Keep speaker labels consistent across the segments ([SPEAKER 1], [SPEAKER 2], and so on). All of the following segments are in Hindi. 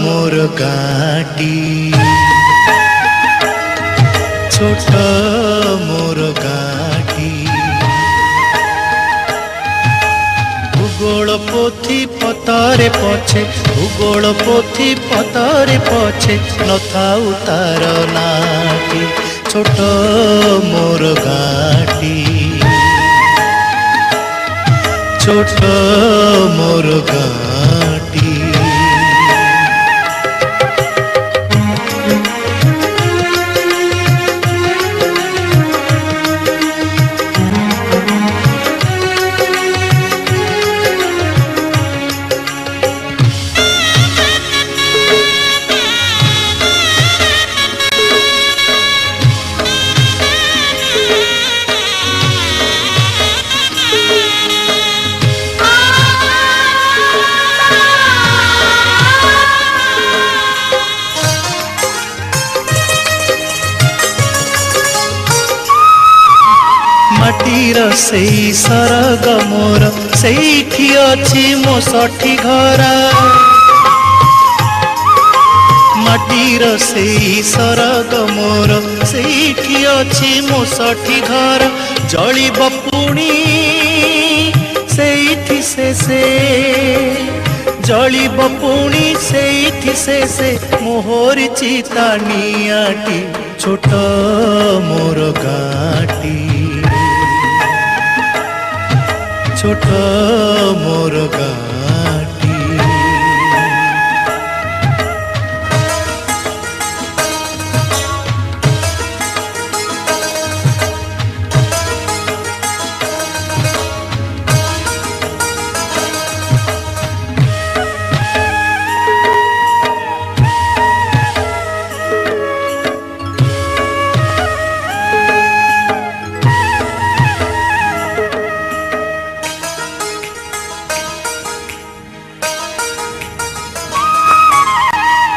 [SPEAKER 1] मोर गाटी छोट मोर गाटी भूगोल पोथी पतरे पछे भूगोल पोथी पतरे पछे नथाउ तार नाटी छोट मोर गाटी छोट मोर गाटी माटीर से सरग मोर सेठी अछि मो सठी घरा माटीर से सरग मोर सेठी अछि मो सठी घर जलिब पुणी सेठी से जलिब पुणी सेठी से मोहर चिता नियाटी छोट मोर गाटी छोट मोर गाटी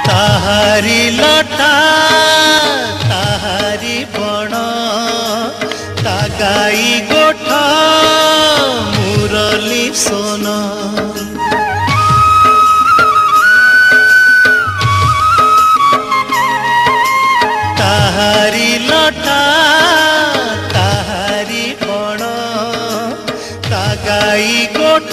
[SPEAKER 1] ताहारी लटा ताहारी बण ता गाई गोठ मुरली सोन ताहारी लटा ताहारी बण ता गाई गोठ